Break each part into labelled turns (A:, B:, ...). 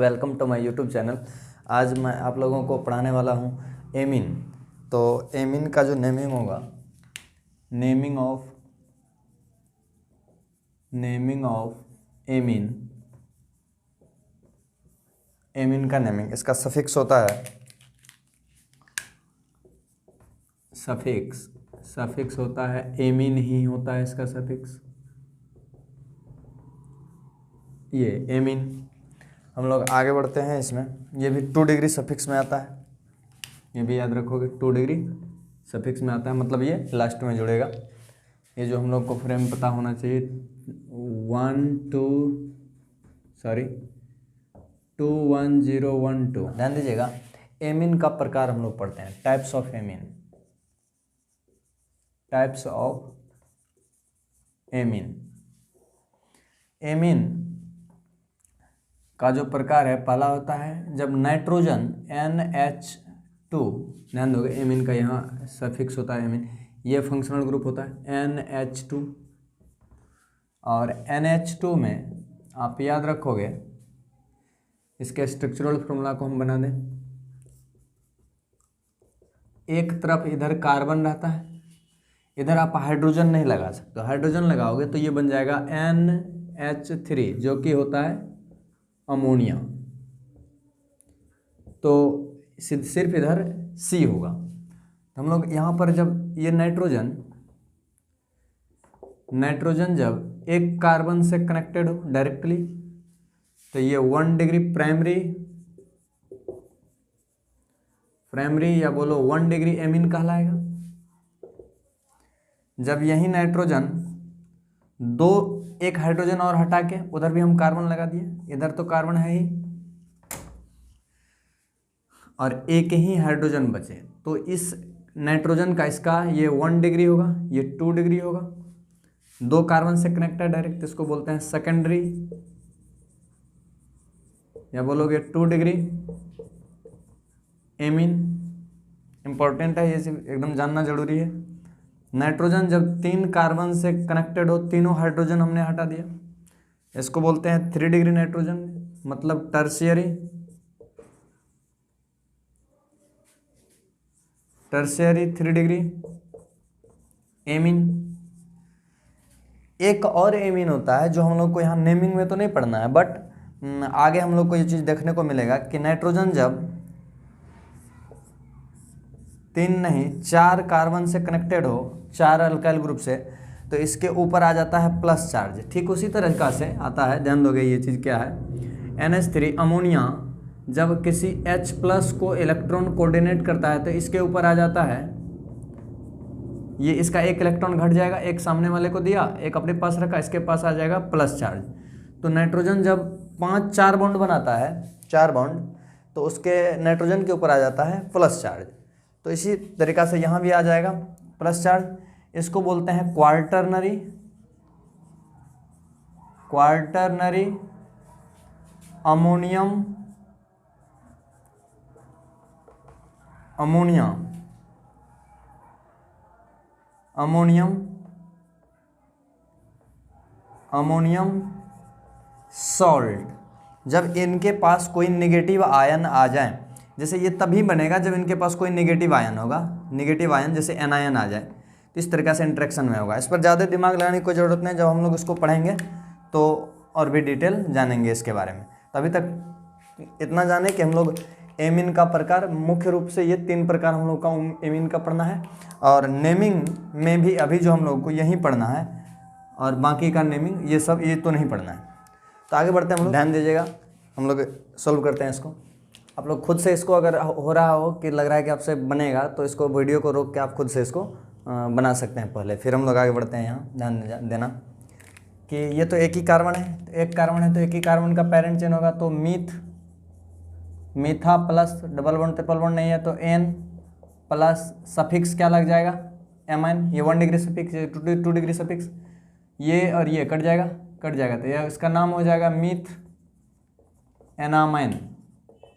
A: Welcome to my YouTube channel. आज मैं आप लोगों को पढ़ाने वाला हूँ एमीन। तो एमीन का जो नेमिंग होगा, नेमिंग ऑफ एमीन, एमीन का नेमिंग, इसका सफिक्स होता है सफिक्स होता है एमीन ही होता है इसका सफिक्स, ये एमीन। हम लोग आगे बढ़ते हैं इसमें। ये भी 2 डिग्री सफिक्स में आता है, ये भी याद रखोगे 2 डिग्री सफिक्स में आता है, मतलब ये लास्ट में जुड़ेगा। ये जो हम लोग को फ्रेम पता होना चाहिए 21012। ध्यान दीजिएगा, एमीन का प्रकार हम लोग पढ़ते हैं, टाइप्स ऑफ एमीन। एमीन का जो प्रकार है, पहला होता है जब नाइट्रोजन NH2, ध्यान दोगे एमीन का यहाँ सफिक्स होता है एमीन, ये फंक्शनल ग्रुप होता है NH2। और NH2 में आप याद रखोगे, इसके स्ट्रक्चरल फॉर्मूला को हम बना दें। एक तरफ इधर कार्बन रहता है, इधर आप हाइड्रोजन नहीं लगा सकते, हाइड्रोजन लगाओगे तो ये बन जाएगा NH3 जो कि होता है अमोनिया। तो सिर्फ इधर C होगा। तो हम लोग यहाँ पर जब ये नाइट्रोजन जब एक कार्बन से कनेक्टेड हो डायरेक्टली, तो ये 1 डिग्री प्राइमरी या बोलो 1 डिग्री एमीन कहलाएगा। जब यही नाइट्रोजन एक हाइड्रोजन और हटा के उधर भी हम कार्बन लगा दिए, इधर तो कार्बन है ही और एक ही हाइड्रोजन बचे, तो इस नाइट्रोजन का इसका ये 1 डिग्री होगा, ये 2 डिग्री होगा। 2 कार्बन से कनेक्ट है डायरेक्ट, इसको बोलते हैं सेकेंडरी, या बोलोगे 2 डिग्री एमीन। इंपॉर्टेंट है, ये एकदम जानना जरूरी है। नाइट्रोजन जब 3 कार्बन से कनेक्टेड हो, तीनों हाइड्रोजन हमने हटा दिया, इसको बोलते हैं 3 डिग्री नाइट्रोजन, मतलब टर्शियरी 3 डिग्री एमीन। एक और एमीन होता है जो हम लोग को यहाँ नेमिंग में तो नहीं पढ़ना है, बट आगे हम लोग को ये चीज़ देखने को मिलेगा कि नाइट्रोजन जब 3 नहीं 4 कार्बन से कनेक्टेड हो, 4 अल्काइल ग्रुप से, तो इसके ऊपर आ जाता है प्लस चार्ज। ठीक उसी तरीका से आता है, ध्यान दोगे ये चीज़ क्या है, NH3 अमोनिया जब किसी H+ को इलेक्ट्रॉन कोऑर्डिनेट करता है तो इसके ऊपर आ जाता है, ये इसका एक इलेक्ट्रॉन घट जाएगा, एक सामने वाले को दिया, एक अपने पास रखा, इसके पास आ जाएगा प्लस चार्ज। तो नाइट्रोजन जब 4 बॉन्ड बनाता है, 4 बॉन्ड, तो उसके नाइट्रोजन के ऊपर आ जाता है प्लस चार्ज। तो इसी तरीका से यहाँ भी आ जाएगा प्लस चार्ज। इसको बोलते हैं क्वार्टरनरी अमोनियम सॉल्ट। जब इनके पास कोई नेगेटिव आयन आ जाए, जैसे ये तभी बनेगा जब इनके पास कोई नेगेटिव आयन होगा, नेगेटिव आयन जैसे एनायन आ जाए, तो इस तरीक़ा से इंटरेक्शन में होगा। इस पर ज़्यादा दिमाग लगाने की कोई ज़रूरत नहीं, जब हम लोग इसको पढ़ेंगे तो और भी डिटेल जानेंगे इसके बारे में। तो अभी तक इतना जाने कि हम लोग एमीन का प्रकार, मुख्य रूप से ये 3 प्रकार हम लोग का एमीन का पढ़ना है, और नेमिंग में भी अभी जो हम लोग को यही पढ़ना है, और बाकी का नेमिंग ये सब ये तो नहीं पढ़ना है। तो आगे बढ़ते हैं हम लोग, ध्यान दीजिएगा, हम लोग सॉल्व करते हैं इसको। आप लोग खुद से इसको, अगर हो रहा हो कि लग रहा है कि आपसे बनेगा, तो इसको वीडियो को रोक के आप खुद से इसको बना सकते हैं पहले, फिर हम लोग आगे बढ़ते हैं। यहाँ ध्यान देना कि ये तो एक ही कार्बन है, तो एक कार्बन है तो एक ही कार्बन का पेरेंट चेन होगा, तो मीथा plus double bond triple bond नहीं है तो N प्लस सफिक्स क्या लग जाएगा एमाइन, ये 1 डिग्री सफिक्स, 2 डिग्री सफिक्स, ये और ये कट जाएगा, तो यह इसका नाम हो जाएगा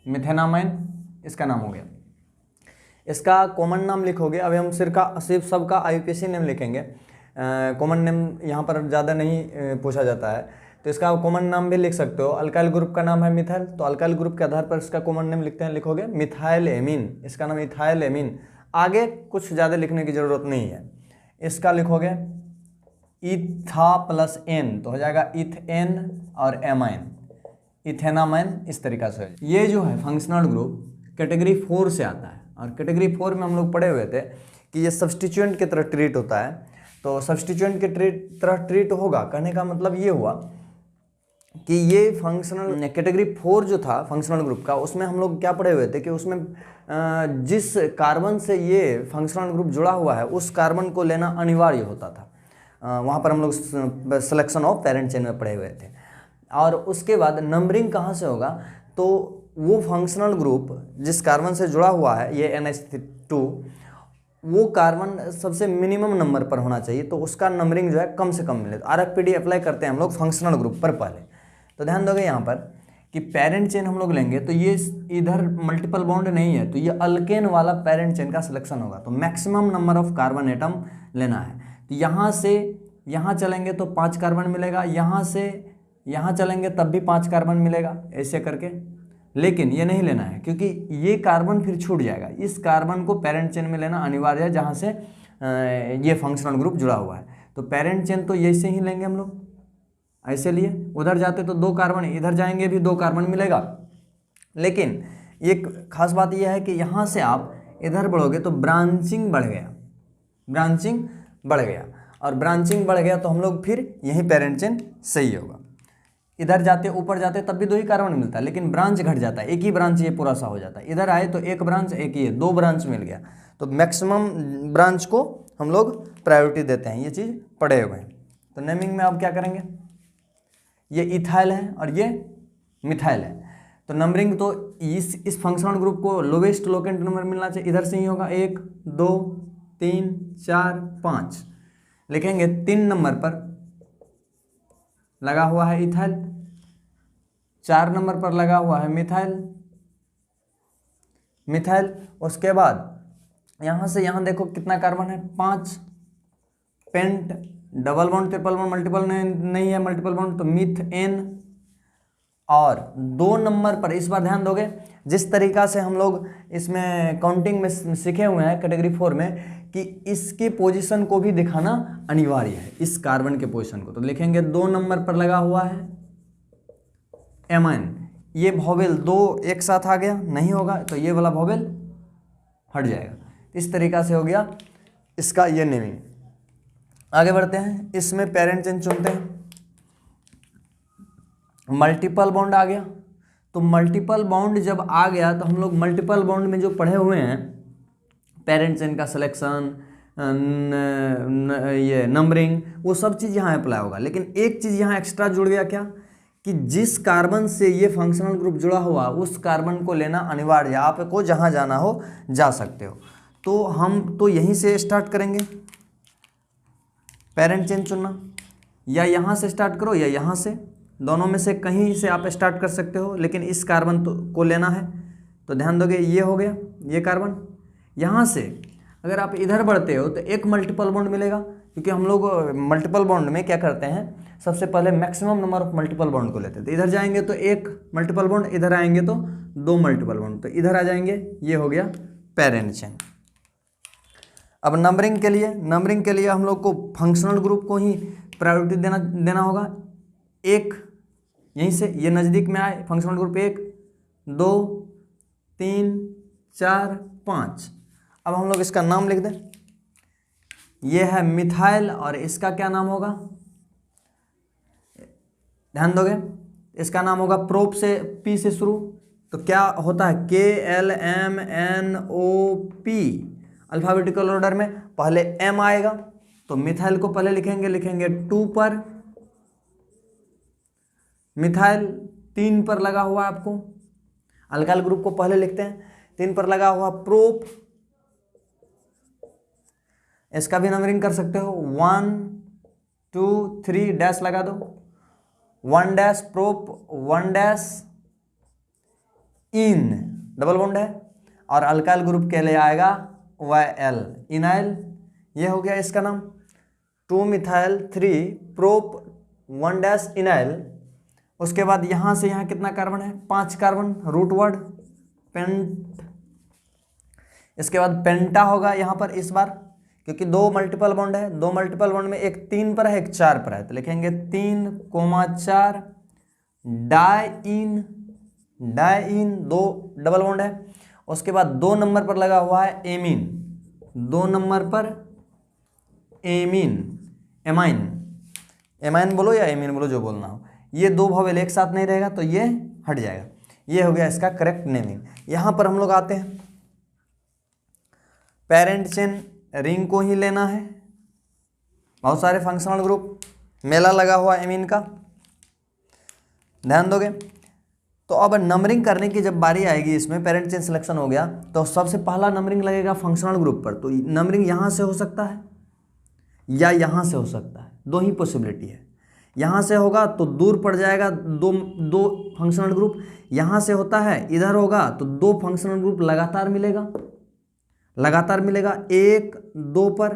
A: मिथेनामाइन, इसका नाम हो गया। इसका कॉमन नाम लिखोगे, अभी हम सिर्फ सबका IUPAC नेम लिखेंगे, कॉमन नेम यहाँ पर ज़्यादा नहीं पूछा जाता है। तो इसका कॉमन नाम भी लिख सकते हो। अल्काइल ग्रुप का नाम है मिथाइल, तो अल्काइल ग्रुप के आधार पर इसका कॉमन नेम लिखते हैं, लिखोगे मिथाइल एमीन, इसका नाम इथाइल एमीन। आगे कुछ ज़्यादा लिखने की जरूरत नहीं है। इसका लिखोगे इथा प्लस एन तो हो जाएगा इथेन और एमाइन, इथेनामाइन, इस तरीका से। ये जो है फंक्शनल ग्रुप कैटेगरी 4 से आता है, और कैटेगरी 4 में हम लोग पढ़े हुए थे कि ये सब्स्टिट्यूएंट की तरह ट्रीट होता है। तो सब्स्टिट्यूएंट के तरह ट्रीट होगा, कहने का मतलब ये हुआ कि ये फंक्शनल कैटेगरी 4 जो था फंक्शनल ग्रुप का, उसमें हम लोग क्या पढ़े हुए थे कि उसमें जिस कार्बन से ये फंक्शनल ग्रुप जुड़ा हुआ है उस कार्बन को लेना अनिवार्य होता था। वहाँ पर हम लोग सिलेक्शन ऑफ पेरेंट चेन में पढ़े हुए थे। और उसके बाद नंबरिंग कहाँ से होगा, तो वो फंक्शनल ग्रुप जिस कार्बन से जुड़ा हुआ है ये NH2, वो कार्बन सबसे मिनिमम नंबर पर होना चाहिए, तो उसका नंबरिंग जो है कम से कम मिले। तो RFPD अप्लाई करते हैं हम लोग फंक्शनल ग्रुप पर पहले। तो ध्यान दोगे यहाँ पर कि पेरेंट चेन हम लोग लेंगे तो ये इधर मल्टीपल बॉन्ड नहीं है, तो ये अल्केन वाला पेरेंट चेन का सिलेक्शन होगा। तो maximum number of carbon atom लेना है। तो यहाँ से यहाँ चलेंगे तो 5 कार्बन मिलेगा, यहाँ से यहाँ चलेंगे तब भी 5 कार्बन मिलेगा, ऐसे करके। लेकिन ये नहीं लेना है क्योंकि ये कार्बन फिर छूट जाएगा। इस कार्बन को पेरेंट चेन में लेना अनिवार्य है जहाँ से ये फंक्शनल ग्रुप जुड़ा हुआ है। तो पेरेंट चेन तो ऐसे ही लेंगे हम लोग, ऐसे लिए। उधर जाते तो 2 कार्बन, इधर जाएंगे भी 2 कार्बन मिलेगा। लेकिन एक खास बात यह है कि यहाँ से आप इधर बढ़ोगे तो ब्रांचिंग बढ़ गया, ब्रांचिंग बढ़ गया, और ब्रांचिंग बढ़ गया तो हम लोग फिर यही पेरेंट चेन सही होगा। इधर जाते ऊपर जाते तब भी 2 ही कार्बन मिलता है, लेकिन ब्रांच घट जाता है, एक ही ब्रांच ये पूरा सा हो जाता है। इधर आए तो 1 ब्रांच, एक ही है, 2 ब्रांच मिल गया। तो मैक्सिमम ब्रांच को हम लोग प्रायोरिटी देते हैं, ये चीज़ पढ़े हुए हैं। तो नेमिंग में आप क्या करेंगे, ये इथाइल है और ये मिथाइल है। तो नंबरिंग तो इस फंक्शनल ग्रुप को लोवेस्ट लोकेंट नंबर मिलना चाहिए, इधर से ही होगा। 1 2 3 4 5 लिखेंगे। 3 नंबर पर लगा हुआ है इथाइल, 4 नंबर पर लगा हुआ है मिथाइल, मिथाइल। उसके बाद यहाँ से यहाँ देखो कितना कार्बन है, 5। Pent, double bond, triple bond, multiple नहीं है, मल्टीपल बॉन्ड तो मीथेन। और 2 नंबर पर इस बार ध्यान दोगे, जिस तरीका से हम लोग इसमें काउंटिंग में सीखे हुए हैं कैटेगरी 4 में कि इसके पोजीशन को भी दिखाना अनिवार्य है, इस कार्बन के पोजीशन को। तो लिखेंगे 2 नंबर पर लगा हुआ है एमाइन। ये वोवेल 2 एक साथ आ गया, नहीं होगा तो ये वाला वोवेल हट जाएगा। इस तरीका से हो गया इसका ये नेमिंग। आगे बढ़ते हैं, इसमें पेरेंट चेन चुनते हैं। मल्टीपल बॉन्ड आ गया, तो मल्टीपल बॉन्ड जब आ गया तो हम लोग मल्टीपल बॉन्ड में जो पढ़े हुए हैं पेरेंट चेन का सिलेक्शन, ये नंबरिंग, वो सब चीज़ यहाँ अप्लाई होगा। लेकिन एक चीज़ यहाँ एक्स्ट्रा जुड़ गया, क्या कि जिस कार्बन से ये फंक्शनल ग्रुप जुड़ा हुआ उस कार्बन को लेना अनिवार्य है। आपको जहाँ जाना हो जा सकते हो। तो हम तो यहीं से स्टार्ट करेंगे पेरेंट चेन चुनना, या यहाँ से स्टार्ट करो या यहाँ से, दोनों में से कहीं से आप स्टार्ट कर सकते हो, लेकिन इस कार्बन को लेना है। तो ध्यान दोगे ये हो गया ये कार्बन। यहाँ से अगर आप इधर बढ़ते हो तो एक मल्टीपल बॉन्ड मिलेगा, क्योंकि हम लोग मल्टीपल बॉन्ड में क्या करते हैं, सबसे पहले maximum number of multiple bond को लेते हैं। तो इधर जाएंगे तो 1 मल्टीपल बॉन्ड, इधर आएंगे तो 2 मल्टीपल बॉन्ड, तो इधर आ जाएंगे, ये हो गया पेरेंट चेन। अब नंबरिंग के लिए हम लोग को फंक्शनल ग्रुप को ही प्रायोरिटी देना होगा। 1 यहीं से ये नज़दीक में आए, फंक्शनल ग्रुप 1 2 3 4 5। अब हम लोग इसका नाम लिख दें, ये है मिथाइल और इसका क्या नाम होगा, ध्यान दोगे इसका नाम होगा प्रोप से P से शुरू, तो क्या होता है KLMNOP। अल्फाबेटिकल ऑर्डर में पहले M आएगा, तो मिथाइल को पहले लिखेंगे 2 पर, मिथाइल 3 पर लगा हुआ आपको, अल्काइल ग्रुप को पहले लिखते हैं, 3 पर लगा हुआ प्रोप, इसका भी नंबरिंग कर सकते हो, 1 2 3 डैश लगा दो, 1 dash prop, 1 dash in, double bond है, और अल्काइल ग्रुप के लिए आएगा YL, इनाइल। ये हो गया इसका नाम, 2 मिथाइल 3 प्रोप 1 डैश इनाइल, उसके बाद यहाँ से यहाँ कितना कार्बन है, 5 कार्बन, रूट वर्ड पेंट, इसके बाद पेंटा होगा यहाँ पर इस बार, क्योंकि 2 मल्टीपल बॉन्ड है, 2 मल्टीपल बॉन्ड में एक 3 पर है एक 4 पर है, तो लिखेंगे 3,4 डाइन, डाइन 2 डबल बॉन्ड है। उसके बाद 2 नंबर पर लगा हुआ है एमीन, 2 नंबर पर एमीन, एमाइन, एमाइन बोलो या एमीन बोलो जो बोलना हो, ये 2 वॉवेल एक साथ नहीं रहेगा तो ये हट जाएगा। ये हो गया इसका करेक्ट नेमिंग। यहाँ पर हम लोग आते हैं, पेरेंट चेन रिंग को ही लेना है, बहुत सारे फंक्शनल ग्रुप, मेला लगा हुआ एमीन का, ध्यान दोगे। तो अब नंबरिंग करने की जब बारी आएगी, इसमें पेरेंट चेन सिलेक्शन हो गया तो सबसे पहला नंबरिंग लगेगा फंक्शनल ग्रुप पर। तो नंबरिंग यहाँ से हो सकता है या यहाँ से हो सकता है, 2 ही पॉसिबिलिटी है। यहाँ से होगा तो दूर पड़ जाएगा दो फंक्शनल ग्रुप, यहाँ से होता है इधर होगा तो 2 फंक्शनल ग्रुप लगातार मिलेगा, लगातार मिलेगा 1 2 पर।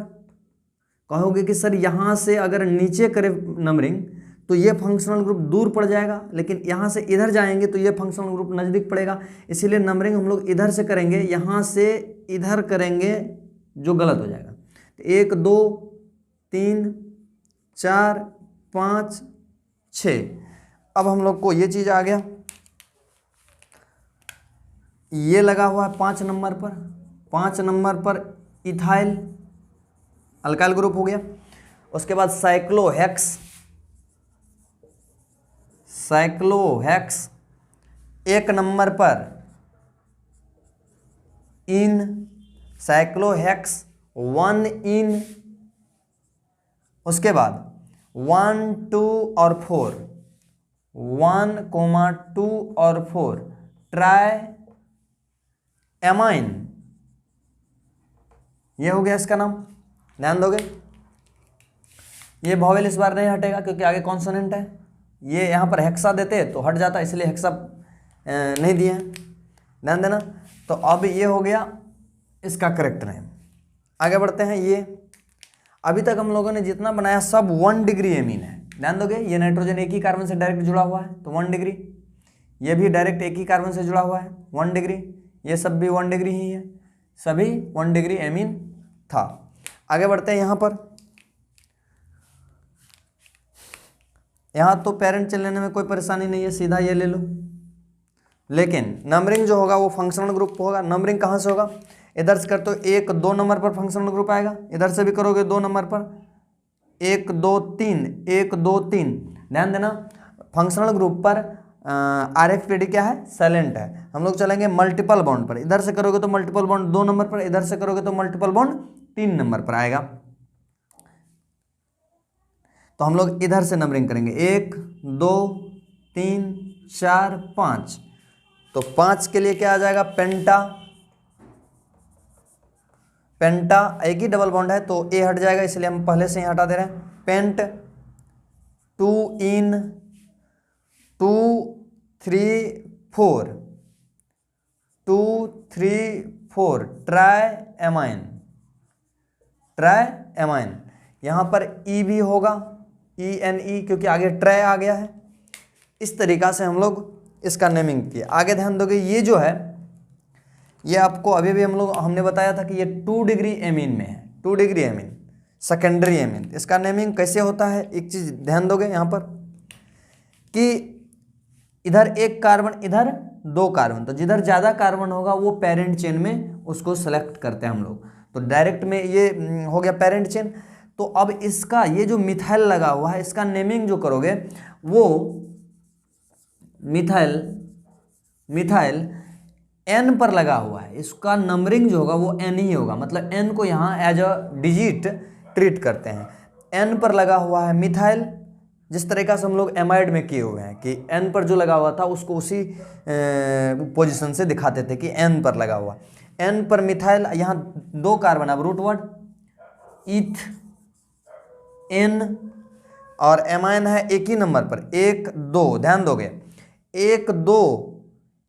A: कहोगे कि सर यहाँ से अगर नीचे करे नंबरिंग तो ये फंक्शनल ग्रुप दूर पड़ जाएगा, लेकिन यहाँ से इधर जाएंगे तो ये फंक्शनल ग्रुप नज़दीक पड़ेगा, इसीलिए नंबरिंग हम लोग इधर से करेंगे, यहाँ से इधर करेंगे जो गलत हो जाएगा। 1 2 3 4 5 6। अब हम लोग को ये चीज़ आ गया, ये लगा हुआ है 5 नंबर पर, 5 नंबर पर इथाइल अल्काइल ग्रुप हो गया। उसके बाद साइक्लोहेक्स, साइक्लोहेक्स 1 नंबर पर इन, साइक्लोहेक्स 1 इन, उसके बाद 1 2 और 4, 1 2 और 4 ट्राई एमाइन, ये हो गया इसका नाम, ध्यान दोगे। ये वॉवेल इस बार नहीं हटेगा क्योंकि आगे कॉन्सोनेंट है, ये यहाँ पर हेक्सा देते तो हट जाता, इसलिए हेक्सा नहीं दिए हैं, ध्यान देना। तो अब ये हो गया इसका करेक्ट नेम। आगे बढ़ते हैं, ये अभी तक हम लोगों ने जितना बनाया सब 1 डिग्री एमीन है, ध्यान दोगे। ये नाइट्रोजन एक ही कार्बन से डायरेक्ट जुड़ा हुआ है तो 1 डिग्री, ये भी डायरेक्ट एक ही कार्बन से जुड़ा हुआ है 1 डिग्री, ये सब भी 1 डिग्री ही है, सभी 1 डिग्री एमीन था। आगे बढ़ते हैं, यहाँ पर यहाँ तो पेरेंट चेन लेने में कोई परेशानी नहीं है, सीधा ये ले लो, लेकिन नंबरिंग जो होगा वो फंक्शनल ग्रुप होगा। नंबरिंग कहाँ से होगा, इधर से करते हो 1 2 नंबर पर फंक्शनल ग्रुप आएगा, इधर से भी करोगे 2 नंबर पर 1 2 3 1 2 3। ध्यान देना फंक्शनल ग्रुप पर RFPD क्या है, साइलेंट है। हम लोग चलेंगे मल्टीपल बॉन्ड पर, इधर से करोगे तो मल्टीपल बॉन्ड 2 नंबर पर, इधर से करोगे तो मल्टीपल बॉन्ड 3 नंबर पर आएगा। तो हम लोग इधर से नंबरिंग करेंगे 1 2 3 4 5। तो 5 के लिए क्या आ जाएगा, पेंटा, पेंटा एक ही डबल बॉन्ड है तो ए हट जाएगा, इसलिए हम पहले से ही हटा दे रहे हैं। पेंट 2 इन 2 3 4 2 3 4 ट्राई एमाइन, ट्राई एमाइन। यहाँ पर ई भी होगा, ENE, क्योंकि आगे ट्राई आ गया है। इस तरीका से हम लोग इसका नेमिंग किया। आगे ध्यान दोगे, ये जो है ये आपको अभी भी हमने बताया था कि ये 2 डिग्री एमीन में है, 2 डिग्री एमीन, सेकेंडरी एमीन। इसका नेमिंग कैसे होता है, एक चीज़ ध्यान दोगे यहाँ पर कि इधर 1 कार्बन, इधर 2 कार्बन, तो जिधर ज़्यादा कार्बन होगा वो पेरेंट चेन में उसको सेलेक्ट करते हैं हम लोग। तो डायरेक्ट में ये हो गया पेरेंट चेन। तो अब इसका ये जो मिथाइल लगा हुआ है, इसका नेमिंग जो करोगे वो मिथाइल N पर लगा हुआ है, इसका नंबरिंग जो होगा वो N ही होगा, मतलब N को यहाँ एज अ डिजिट ट्रीट करते हैं। N पर लगा हुआ है मिथाइल, जिस तरीका से हम लोग एमाइड में किए हुए हैं कि N पर जो लगा हुआ था उसको उसी पोजीशन से दिखाते थे कि N पर लगा हुआ। N पर मिथाइल, यहाँ 2 कार्बन, अब रूट वर्ड इथ N, और एमाइन है एक ही नंबर पर 1 2। ध्यान दोगे 1 2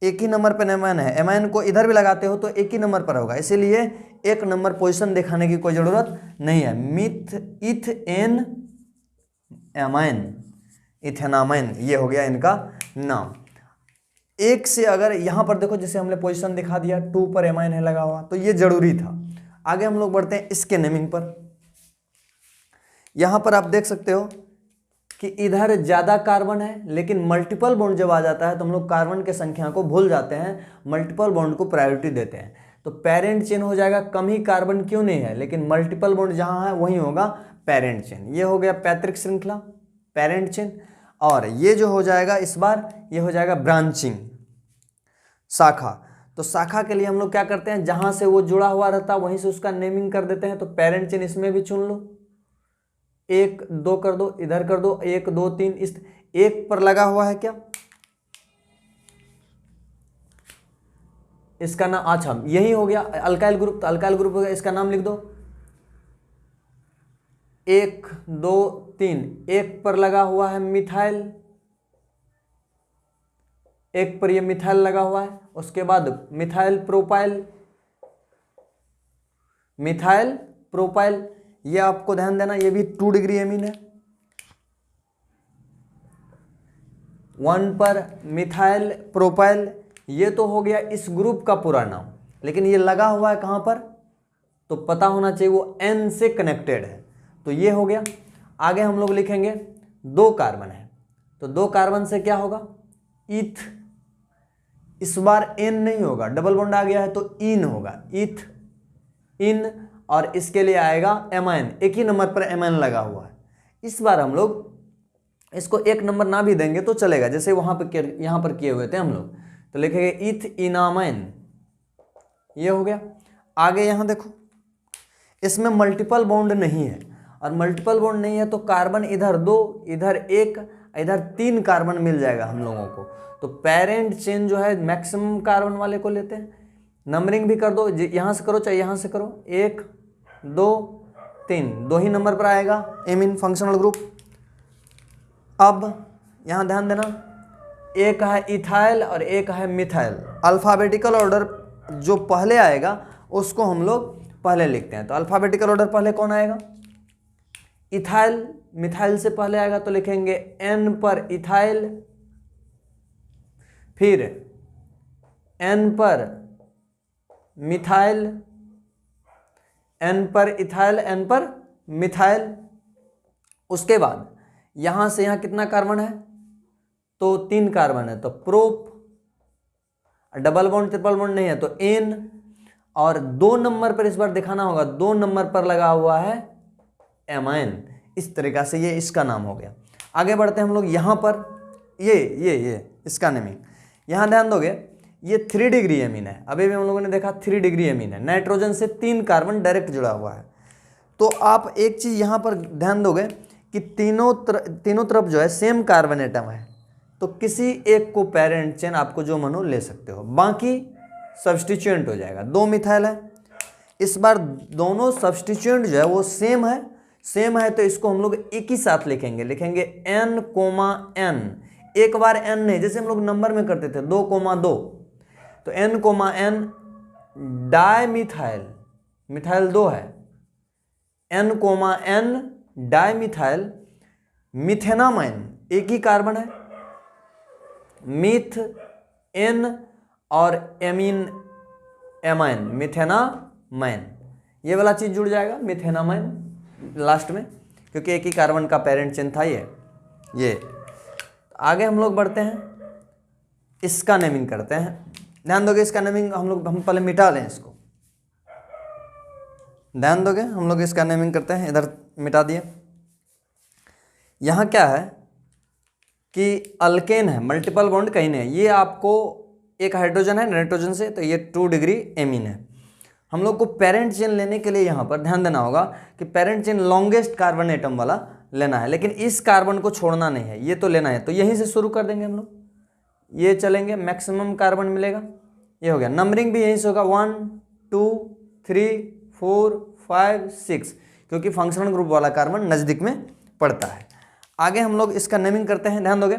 A: एक ही नंबर पर एमाइन है, एमाइन को इधर भी लगाते हो तो एक ही नंबर पर होगा, इसीलिए 1 नंबर पोजीशन दिखाने की कोई ज़रूरत नहीं है। मिथ इथ एन एमाइन, इथेनामाइन, ये हो गया इनका नाम। एक से अगर यहाँ पर देखो जैसे हमने पोजीशन दिखा दिया 2 पर एमाइन है लगा हुआ, तो ये जरूरी था। आगे हम लोग बढ़ते हैं इसके नेमिंग पर। यहाँ पर आप देख सकते हो कि इधर ज़्यादा कार्बन है, लेकिन मल्टीपल बॉन्ड जब आ जाता है तो हम लोग कार्बन के संख्या को भूल जाते हैं, मल्टीपल बॉन्ड को प्रायोरिटी देते हैं। तो पेरेंट चेन हो जाएगा, कम ही कार्बन क्यों नहीं है, लेकिन मल्टीपल बॉन्ड जहाँ है वहीं होगा पेरेंट चेन। ये हो गया पैतृक श्रृंखला, पेरेंट चेन। और ये जो हो जाएगा इस बार, ये हो जाएगा ब्रांचिंग, शाखा। तो शाखा के लिए हम लोग क्या करते हैं, जहाँ से वो जुड़ा हुआ रहता है वहीं से उसका नेमिंग कर देते हैं। तो पेरेंट चेन इसमें भी चुन लो, 1 2 कर दो, इधर कर दो 1 2 3, इस 1 पर लगा हुआ है क्या, इसका नाम, अच्छा यही हो गया अल्काइल ग्रुप। तो अल्काइल ग्रुप हो गया, इसका नाम लिख दो 1 2 3। 1 पर लगा हुआ है मिथाइल, 1 पर ये मिथाइल लगा हुआ है। उसके बाद मिथाइल प्रोपाइल, मिथाइल प्रोपाइल, ये आपको ध्यान देना, ये भी 2 डिग्री एमीन है। 1 पर मिथाइल प्रोपाइल, ये तो हो गया इस ग्रुप का पूरा नाम, लेकिन ये लगा हुआ है कहाँ पर, तो पता होना चाहिए वो N से कनेक्टेड है। तो ये हो गया। आगे हम लोग लिखेंगे 2 कार्बन है, तो 2 कार्बन से क्या होगा, ईथ। इस बार N नहीं होगा, डबल बॉन्ड आ गया है तो इन होगा, ईथ इन। और इसके लिए आएगा एमाइन, एक ही नंबर पर एमाइन लगा हुआ है। इस बार हम लोग इसको 1 नंबर ना भी देंगे तो चलेगा, जैसे वहां पर यहाँ पर किए हुए थे हम लोग। तो लिखेंगे इथ इनामाइन, ये हो गया। आगे यहाँ देखो, इसमें मल्टीपल बॉन्ड नहीं है, और मल्टीपल बॉन्ड नहीं है तो कार्बन इधर 2 इधर 1 इधर 3 कार्बन मिल जाएगा हम लोगों को। तो पेरेंट चेन जो है मैक्सिमम कार्बन वाले को लेते हैं। नंबरिंग भी कर दो, यहाँ से करो चाहे यहाँ से करो, 1 2 3, 2 ही नंबर पर आएगा एमीन फंक्शनल ग्रुप। अब यहाँ ध्यान देना, एक है इथाइल और एक है मिथाइल। अल्फ़ाबेटिकल ऑर्डर जो पहले आएगा उसको हम लोग पहले लिखते हैं। तो अल्फ़ाबेटिकल ऑर्डर पहले कौन आएगा, इथाइल मिथाइल से पहले आएगा, तो लिखेंगे N पर इथाइल, फिर N पर मिथाइल, N पर इथाइल, N पर मिथाइल। उसके बाद यहाँ से यहाँ कितना कार्बन है, तो 3 कार्बन है, तो prop, double bond triple bond नहीं है तो N। और 2 नंबर पर इस बार दिखाना होगा, 2 नंबर पर लगा हुआ है एमाइन। इस तरीका से ये इसका नाम हो गया। आगे बढ़ते हैं हम लोग यहाँ पर, ये इसका नेमिंग। यहाँ ध्यान दोगे ये 3 डिग्री एमीन है, अभी भी हम लोगों ने देखा 3 डिग्री एमीन है, नाइट्रोजन से 3 कार्बन डायरेक्ट जुड़ा हुआ है। तो आप एक चीज़ यहाँ पर ध्यान दोगे कि तीनों तरफ जो है सेम कार्बन एटम है, तो किसी एक को पेरेंट चेन आपको जो मनो ले सकते हो, बाकी सब्सटीट्यूएंट हो जाएगा। 2 मिथाइल है, इस बार दोनों सब्सटीट्यूएंट जो है वो सेम है तो इसको हम लोग एक ही साथ लिखेंगे N, N। एक बार N नहीं, जैसे हम लोग नंबर में करते थे 2, 2, तो N, N di methyl, methyl 2 है, N, N di methyl methenamine, एक ही कार्बन है, मिथ N और एमीन एमाइन, मिथेनामाइन, ये वाला चीज जुड़ जाएगा मिथेनामाइन लास्ट में, क्योंकि एक ही कार्बन का पेरेंट चेन था ये। आगे हम लोग बढ़ते हैं, इसका नेमिंग करते हैं। ध्यान दोगे इसका नेमिंग हम पहले मिटा लें इसको, ध्यान दोगे हम लोग इसका नेमिंग करते हैं, इधर मिटा दिए। यहाँ क्या है कि अल्केन है, मल्टीपल बॉन्ड कहीं नहीं है, ये आपको एक हाइड्रोजन है नाइट्रोजन से, तो ये 2 डिग्री एमीन है। हम लोग को पेरेंट चेन लेने के लिए यहाँ पर ध्यान देना होगा कि parent chain longest carbon atom वाला लेना है, लेकिन इस कार्बन को छोड़ना नहीं है, ये तो लेना है। तो यहीं से शुरू कर देंगे हम लोग, ये चलेंगे, मैक्सिमम कार्बन मिलेगा, ये हो गया। नंबरिंग भी यहीं से होगा 1 2 3 4 5 6, क्योंकि फंक्शनल ग्रुप वाला कार्बन नज़दीक में पड़ता है। आगे हम लोग इसका नेमिंग करते हैं। ध्यान दोगे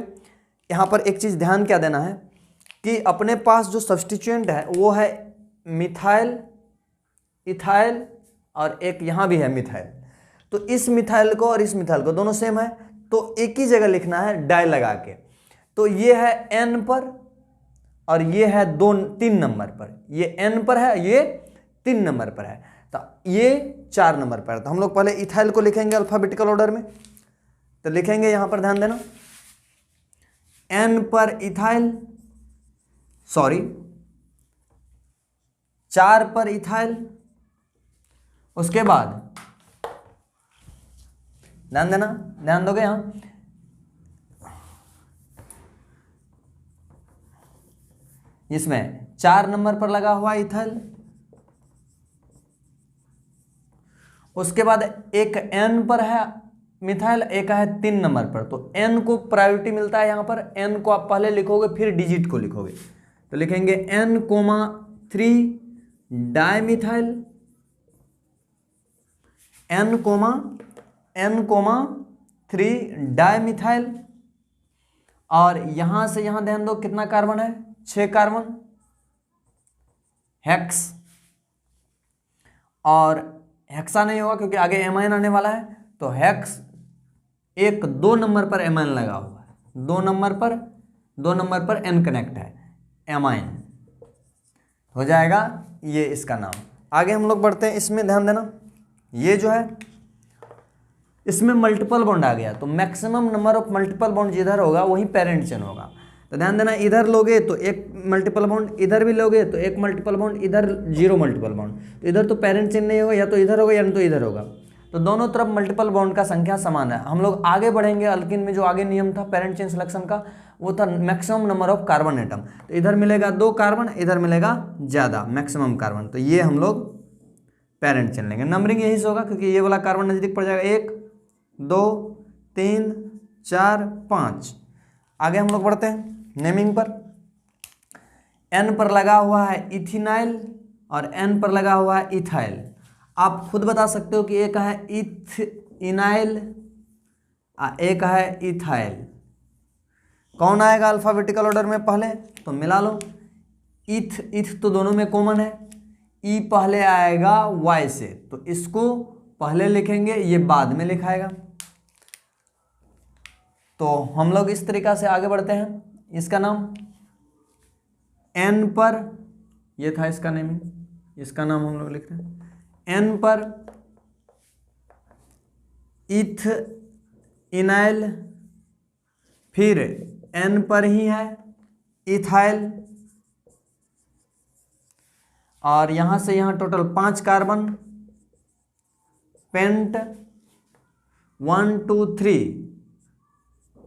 A: यहाँ पर एक चीज़ ध्यान क्या देना है कि अपने पास जो सब्सटीट्यूएंट है वो है मिथाइल, इथाइल और एक यहाँ भी है मिथाइल। तो इस मिथाइल को और इस मिथाइल को दोनों सेम है, तो एक ही जगह लिखना है डाई लगा के। तो ये है N पर और ये है 3 नंबर पर, ये N पर है, ये 3 नंबर पर है, तो ये 4 नंबर पर है। तो हम लोग पहले इथाइल को लिखेंगे अल्फाबेटिकल ऑर्डर में। तो लिखेंगे यहां पर, ध्यान देना, N पर इथाइल, सॉरी 4 पर इथाइल, उसके बाद ध्यान देना, ध्यान दोगे यहां, इसमें 4 नंबर पर लगा हुआ इथाइल, उसके बाद एक N पर है मिथाइल, एक है 3 नंबर पर। तो N को प्रायोरिटी मिलता है यहां पर, N को आप पहले लिखोगे फिर डिजिट को लिखोगे। तो लिखेंगे N,3 डाइमिथाइल, N,3 डाइमिथाइल, और यहां से यहां ध्यान दो कितना कार्बन है, 6 कार्बन, हेक्स, और हेक्सा नहीं होगा क्योंकि आगे एमाइन आने वाला है, तो हेक्स 2 नंबर पर एमाइन लगा हुआ है, 2 नंबर पर N कनेक्ट है, एमाइन हो जाएगा ये इसका नाम। आगे हम लोग बढ़ते हैं, इसमें ध्यान देना, ये जो है इसमें मल्टीपल बॉन्ड आ गया, तो maximum number of multiple bond जिधर होगा वहीं पेरेंट चेन होगा। तो ध्यान देना, इधर लोगे तो एक मल्टीपल बॉन्ड, इधर भी लोगे तो एक मल्टीपल बॉन्ड, इधर 0 मल्टीपल बॉन्ड, तो इधर तो पेरेंट चेन नहीं होगा, या तो इधर होगा या तो इधर होगा। तो दोनों तरफ मल्टीपल बॉन्ड का संख्या समान है। हम लोग आगे बढ़ेंगे, अल्किन में जो आगे नियम था पेरेंट चेन सिलेक्शन का, वो था maximum number of carbon atom. तो इधर मिलेगा 2 कार्बन, इधर मिलेगा ज़्यादा मैक्सिमम कार्बन, तो ये हम लोग पेरेंट चेन लेंगे। नंबरिंग यही से होगा क्योंकि ये वाला कार्बन नज़दीक पड़ जाएगा, 1 2 3 4 5। आगे हम लोग बढ़ते हैं नेमिंग पर। N पर लगा हुआ है इथिनाइल और N पर लगा हुआ है इथाइल। आप खुद बता सकते हो कि एक है इथाइल, एक है इथाइल, कौन आएगा अल्फाबेटिकल ऑर्डर में पहले, तो मिला लो। इथ तो दोनों में कॉमन है, ई पहले आएगा Y से, तो इसको पहले लिखेंगे, ये बाद में लिखाएगा। तो हम लोग इस तरीका से आगे बढ़ते हैं। इसका नाम N पर, ये था इसका नेम, इसका नाम हम लोग लिख रहे हैं N पर इथाइल, फिर N पर ही है इथाइल, और यहां से यहां टोटल 5 कार्बन, पेंट 1 2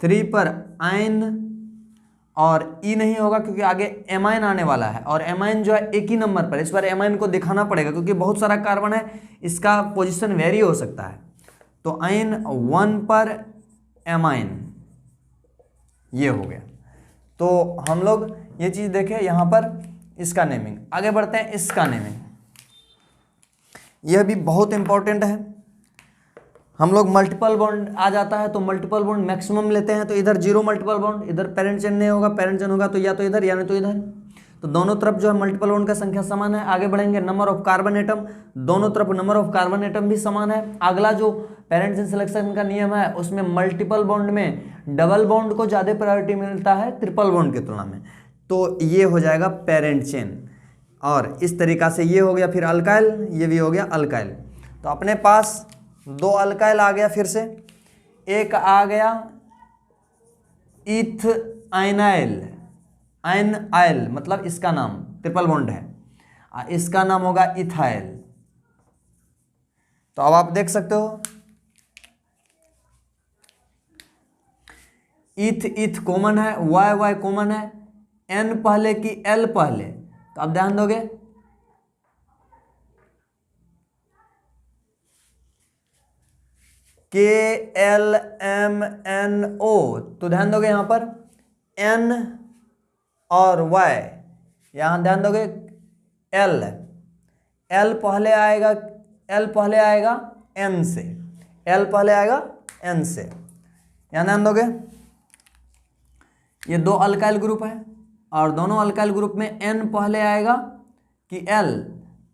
A: 3 पर आइन, और ई नहीं होगा क्योंकि आगे एमाइन आने वाला है, और एमाइन जो है एक ही नंबर पर, इस बार एमाइन को दिखाना पड़ेगा क्योंकि बहुत सारा कार्बन है, इसका पोजीशन वेरी हो सकता है। तो आइन 1 पर एमाइन, ये हो गया। तो हम लोग ये चीज देखें यहां पर, इसका नेमिंग। आगे बढ़ते हैं, इसका नेमिंग, यह भी बहुत इंपॉर्टेंट है। हम लोग मल्टीपल बॉन्ड आ जाता है तो मल्टीपल बॉन्ड मैक्सिमम लेते हैं, तो इधर 0 मल्टीपल बॉन्ड, इधर पेरेंट चेन नहीं होगा, पेरेंट चेन होगा तो या तो इधर या नहीं तो इधर, तो दोनों तरफ जो है मल्टीपल बॉन्ड का संख्या समान है। आगे बढ़ेंगे, नंबर ऑफ कार्बन एटम, दोनों तरफ नंबर ऑफ कार्बन एटम भी समान है। अगला जो पेरेंट चेन सिलेक्शन का नियम है उसमें मल्टीपल बॉन्ड में डबल बॉन्ड को ज़्यादा प्रायोरिटी मिलता है ट्रिपल बॉन्ड की तुलना में, तो ये हो जाएगा पेरेंट चेन। और इस तरीका से ये हो गया, फिर अल्काइल, ये भी हो गया अल्काइल। तो अपने पास 2 अल्काइल आ गया, फिर से एक आ गया इथाइल, आइल मतलब इसका नाम ट्रिपल बॉन्ड है, इसका नाम होगा इथाइल। तो अब आप देख सकते हो इथ कॉमन है, वाई कॉमन है, N पहले की L पहले, तो अब ध्यान दोगे KLMNO, तो ध्यान दोगे यहां पर N और Y, यहां ध्यान दोगे L पहले आएगा, N से, L पहले आएगा N से, यहां ध्यान दोगे। ये 2 अल्काइल ग्रुप है और दोनों अल्काइल ग्रुप में N पहले आएगा कि L,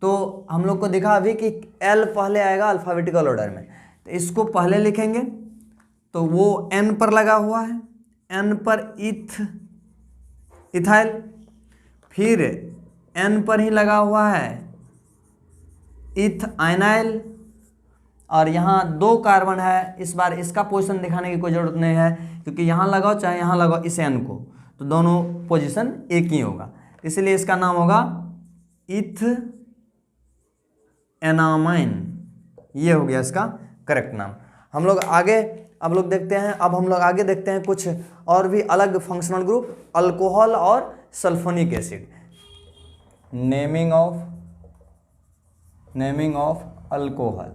A: तो हम लोग को दिखा अभी कि L पहले आएगा अल्फाबेटिकल ऑर्डर में, तो इसको पहले लिखेंगे तो वो N पर लगा हुआ है, N पर इथाइल, फिर N पर ही लगा हुआ है इथाइनाइल, और यहाँ 2 कार्बन है। इस बार इसका पोजीशन दिखाने की कोई ज़रूरत नहीं है, क्योंकि यहाँ लगाओ चाहे यहाँ लगाओ इस N को, तो दोनों पोजीशन एक ही होगा, इसलिए इसका नाम होगा इथेनामाइन। ये हो गया इसका करेक्ट नाम। हम लोग आगे अब लोग देखते हैं, अब हम लोग आगे देखते हैं कुछ और भी अलग फंक्शनल ग्रुप, अल्कोहल और sulphonic acid. Naming of alcohol.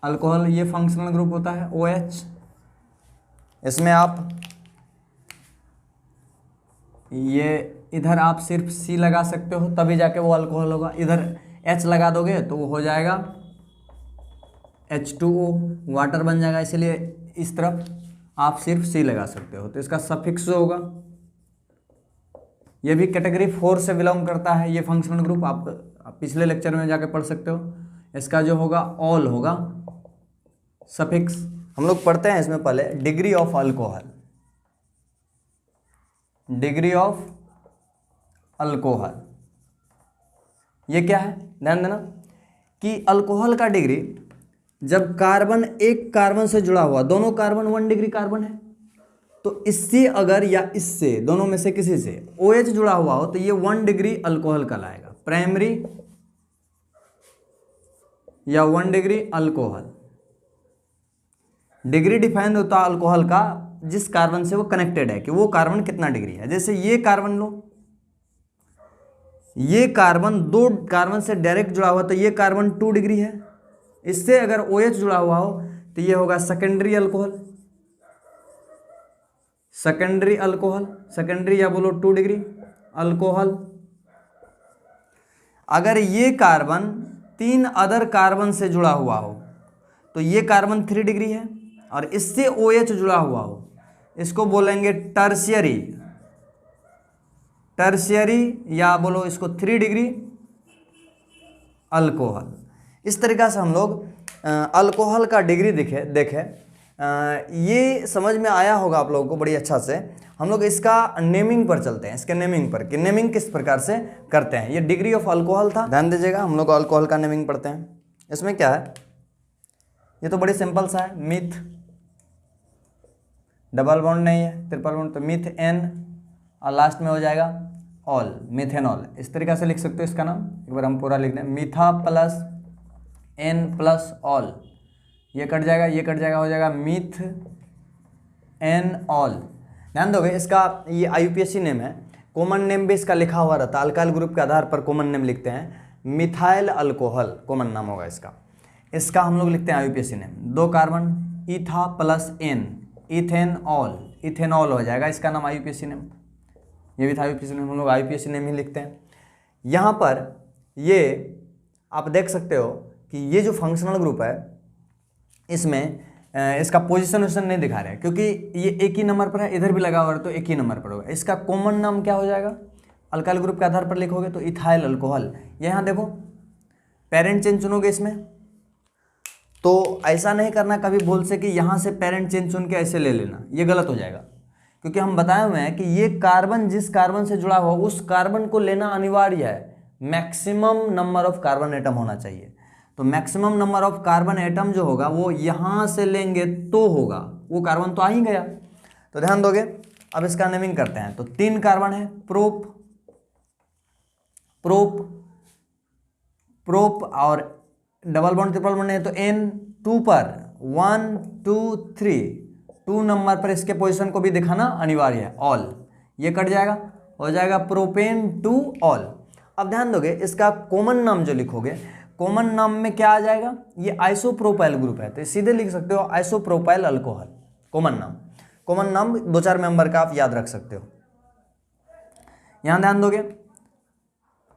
A: Alcohol ये फंक्शनल ग्रुप होता है OH। इसमें आप ये इधर आप सिर्फ C लगा सकते हो, तभी जाके वो अल्कोहल होगा। इधर H लगा दोगे तो वो हो जाएगा H2O, वाटर बन जाएगा। इसलिए इस तरफ आप सिर्फ C लगा सकते हो, तो इसका सफिक्स जो होगा, ये भी कैटेगरी 4 से बिलोंग करता है ये फंक्शनल ग्रुप। आप पिछले लेक्चर में जाके पढ़ सकते हो। इसका जो होगा ऑल होगा सफिक्स। हम लोग पढ़ते हैं इसमें पहले degree of alcohol. Degree of alcohol ये क्या है, ध्यान देना कि अल्कोहल का डिग्री, जब कार्बन एक कार्बन से जुड़ा हुआ, दोनों कार्बन 1 डिग्री कार्बन है, तो इससे अगर या इससे दोनों में से किसी से OH जुड़ा हुआ हो तो ये 1 डिग्री अल्कोहल कहलाएगा, प्राइमरी या 1 डिग्री अल्कोहल। डिग्री डिफाइन होता है अल्कोहल का जिस कार्बन से वो कनेक्टेड है, कि वो कार्बन कितना डिग्री है। जैसे ये कार्बन लो, ये कार्बन 2 कार्बन से डायरेक्ट जुड़ा हुआ तो ये कार्बन 2 डिग्री है। इससे अगर OH जुड़ा हुआ हो तो ये होगा secondary alcohol, secondary alcohol, secondary या बोलो 2 डिग्री अल्कोहल। अगर ये कार्बन 3 अदर कार्बन से जुड़ा हुआ हो तो ये कार्बन 3 डिग्री है, और इससे OH जुड़ा हुआ हो इसको बोलेंगे टर्शियरी, या बोलो इसको 3 डिग्री अल्कोहल। इस तरीक़ा से हम लोग अल्कोहल का डिग्री देखे। ये समझ में आया होगा आप लोगों को बड़ी अच्छा से। हम लोग इसका नेमिंग पर चलते हैं, इसके नेमिंग पर कि नेमिंग किस प्रकार से करते हैं। ये डिग्री ऑफ अल्कोहल था, ध्यान दीजिएगा। हम लोग अल्कोहल का नेमिंग पढ़ते हैं। इसमें क्या है, ये तो बड़ी सिंपल सा है, मिथ, डबल बॉन्ड नहीं है, ट्रिपल बॉन्ड, तो मिथ एन, और लास्ट में हो जाएगा ऑल, मिथेनॉल। इस तरीक़ा से लिख सकते हो इसका नाम। एक बार हम पूरा लिख दें, मीथा प्लस एन प्लस ऑल, ये कट जाएगा, ये कट जाएगा, हो जाएगा मिथ एन ऑल। ध्यान दोगे इसका ये IUPAC नेम है, कॉमन नेम भी इसका लिखा हुआ रहता है। अल्काइल ग्रुप के आधार पर कॉमन नेम लिखते हैं, मिथाइल अल्कोहल कॉमन नाम होगा इसका। इसका हम लोग लिखते हैं IUPAC नेम, 2 कार्बन, इथा प्लस एन, इथेनॉल, इथेनॉल हो जाएगा इसका नाम IUPAC नेम। ये भी था IUPAC नेम, हम लोग IUPAC नेम ही लिखते हैं। यहाँ पर ये आप देख सकते हो कि ये जो फंक्शनल ग्रुप है इसमें इसका पोजीशन नहीं दिखा रहा है, क्योंकि ये एक ही नंबर पर है, इधर भी लगा हुआ है तो एक ही नंबर पर होगा। इसका कॉमन नाम क्या हो जाएगा, अल्काइल ग्रुप के आधार पर लिखोगे तो इथाइल अल्कोहल। यहाँ देखो पेरेंट चेन चुनोगे इसमें, तो ऐसा नहीं करना कभी भूल से कि यहाँ से पेरेंट चेन चुन के ऐसे ले लेना, ये गलत हो जाएगा। क्योंकि हम बताए हुए हैं कि ये कार्बन जिस कार्बन से जुड़ा हुआ उस कार्बन को लेना अनिवार्य है। Maximum number of carbon atom होना चाहिए, तो maximum number of carbon atom जो होगा वो यहाँ से लेंगे तो होगा, वो कार्बन तो आ ही गया। तो ध्यान दोगे। अब इसका नेमिंग करते हैं। तो 3 कार्बन है, प्रोप, और डबल बॉन्ड ट्रिपल बॉन्ड है तो N 2 पर 1 2 3 2 नंबर पर इसके पोजीशन को भी दिखाना अनिवार्य है, ऑल। ये कट जाएगा, हो जाएगा प्रोपेन टू ऑल। अब ध्यान दोगे इसका कॉमन नाम जो लिखोगे, कॉमन नाम में क्या आ जाएगा, ये आइसोप्रोपाइल ग्रुप है, तो सीधे लिख सकते हो आइसोप्रोपाइल अल्कोहल। कॉमन नाम 2-4 मेंबर का आप याद रख सकते हो। यहां ध्यान दोगे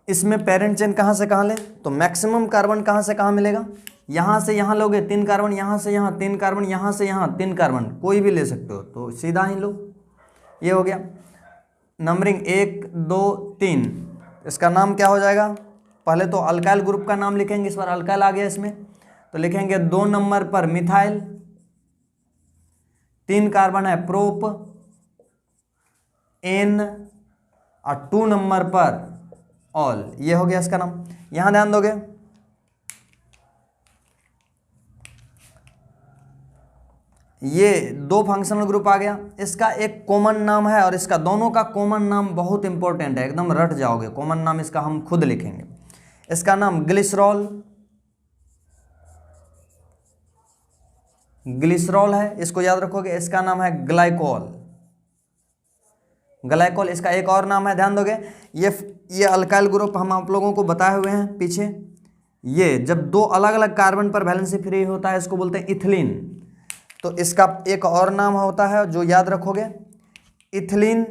A: इसमें पेरेंट चेन कहां से कहां ले, तो मैक्सिमम कार्बन कहां से कहां मिलेगा, यहां से यहां लोगे 3 कार्बन, यहां से यहां 3 कार्बन, यहां से यहां 3 कार्बन, कोई भी ले सकते हो, तो सीधा ही लो। ये हो गया नंबरिंग 1 2 3। इसका नाम क्या हो जाएगा, पहले तो अल्काइल ग्रुप का नाम लिखेंगे, इस बार अल्काइल आ गया इसमें, तो लिखेंगे 2 नंबर पर मिथाइल, 3 कार्बन है प्रोप एन, और 2 नंबर पर ऑल। ये हो गया इसका नाम। यहां ध्यान दोगे, ये 2 फंक्शनल ग्रुप आ गया, इसका एक कॉमन नाम है और इसका दोनों का कॉमन नाम बहुत इंपॉर्टेंट है, एकदम रट जाओगे। कॉमन नाम इसका हम खुद लिखेंगे। इसका नाम ग्लिसरॉल, ग्लिसरॉल है, इसको याद रखोगे। इसका नाम है ग्लाइकोल, ग्लाइकोल इसका एक और नाम है, ध्यान दोगे। ये अल्काइल ग्रुप हम आप लोगों को बताए हुए हैं पीछे। ये जब 2 अलग अलग कार्बन पर वैलेंसी फ्री होता है इसको बोलते हैं इथिलीन। तो इसका एक और नाम होता है जो याद रखोगे, इथिलीन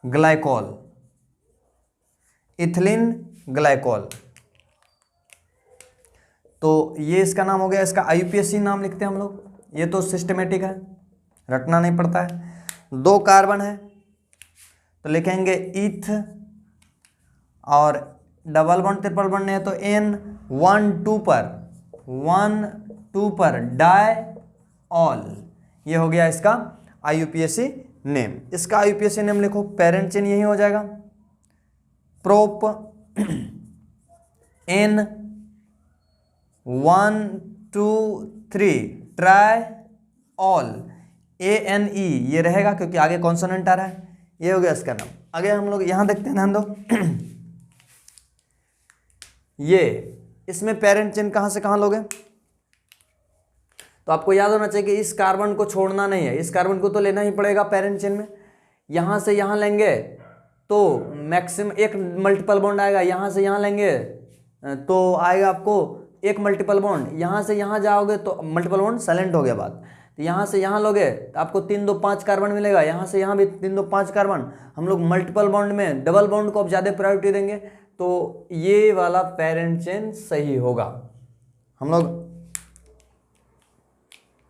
A: ग्लाइकोल, इथिलीन ग्लाइकोल। तो ये इसका नाम हो गया। इसका आईयूपीएसी नाम लिखते हैं हम लोग, ये तो सिस्टमेटिक है, रटना नहीं पड़ता है। 2 कार्बन है तो लिखेंगे इथ, और डबल बॉन्ड ट्रिपल बॉन्ड है तो N 1 2 पर डाई ऑल। ये हो गया इसका आईयूपीएसी नेम। इसका आईयूपीएसी नेम लिखो, पेरेंट चेन यही हो जाएगा, prop N 1 2 3 try all, ANE ये रहेगा क्योंकि आगे कॉन्सोनेंट आ रहा है। ये हो गया इसका नाम। आगे हम लोग यहां देखते हैं, ध्यान दो। ये इसमें पेरेंट चेन कहां से कहां लोगे, तो आपको याद होना चाहिए कि इस कार्बन को छोड़ना नहीं है, इस कार्बन को तो लेना ही पड़ेगा पेरेंट चेन में। यहां से यहां लेंगे तो मैक्सिमम एक मल्टीपल बॉन्ड आएगा, यहां से यहां लेंगे तो आएगा आपको एक मल्टीपल बॉन्ड, यहां से यहां जाओगे तो मल्टीपल बॉन्ड साइलेंट हो गया बात। तो यहाँ से यहाँ लोगे तो आपको 3 2 5 कार्बन मिलेगा, यहाँ से यहाँ भी 3 2 5 कार्बन। हम लोग मल्टीपल बॉन्ड में डबल बॉन्ड को अब ज़्यादा प्रायोरिटी देंगे, तो ये वाला पेरेंट चेन सही होगा हम लोग।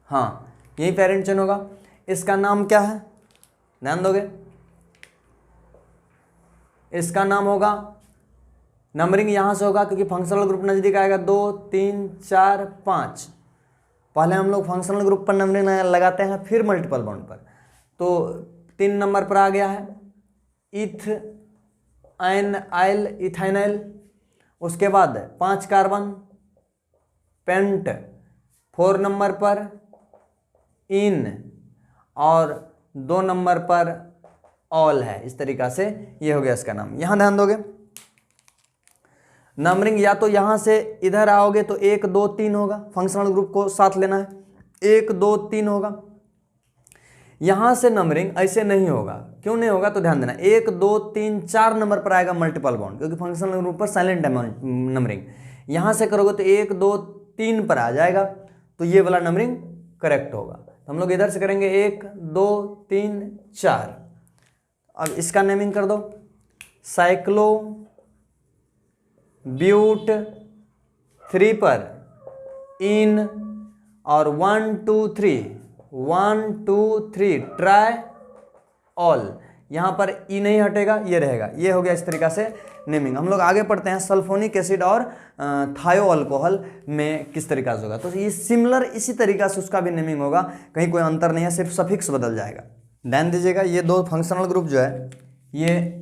A: हाँ, यही पेरेंट चेन होगा। इसका नाम क्या है, ध्यान दोगे, इसका नाम होगा, नंबरिंग यहाँ से होगा क्योंकि फंक्शनल ग्रुप नज़दीक आएगा, 2 3 4 5। पहले हम लोग फंक्शनल ग्रुप पर नंबरिंग लगाते हैं, फिर मल्टीपल बॉन्ड पर। तो 3 नंबर पर आ गया है इथ आयन आइल इथाइनाइल। उसके बाद 5 कार्बन पेंट, 4 नंबर पर इन, और 2 नंबर पर ऑल है। इस तरीका से ये हो गया इसका नाम। यहां ध्यान दोगे, नंबरिंग या तो यहां से इधर आओगे तो 1 2 3 होगा, फंक्शनल ग्रुप को साथ लेना है, 1 2 3 होगा। यहां से नंबरिंग ऐसे नहीं होगा, क्यों नहीं होगा तो ध्यान देना, 1 2 3 4 नंबर पर आएगा मल्टीपल बॉन्ड, क्योंकि फंक्शनल ग्रुप पर साइलेंट है नंबरिंग। यहां से करोगे तो 1 2 3 पर आ जाएगा, तो ये वाला नंबरिंग करेक्ट होगा। तो हम लोग इधर से करेंगे 1 2 3 4। अब इसका नेमिंग कर दो, साइक्लो ब्यूट 3 पर इन, और 1 2 3 ट्राई ऑल। यहां पर ई नहीं हटेगा, ये रहेगा। ये हो गया इस तरीका से नेमिंग। हम लोग आगे पढ़ते हैं सल्फोनिक एसिड और थायो अल्कोहल में किस तरीका से होगा। तो ये सिमिलर इसी तरीका से उसका भी नेमिंग होगा, कहीं कोई अंतर नहीं है, सिर्फ सफिक्स बदल जाएगा। ध्यान दीजिएगा, ये 2 फंक्शनल ग्रुप जो है ये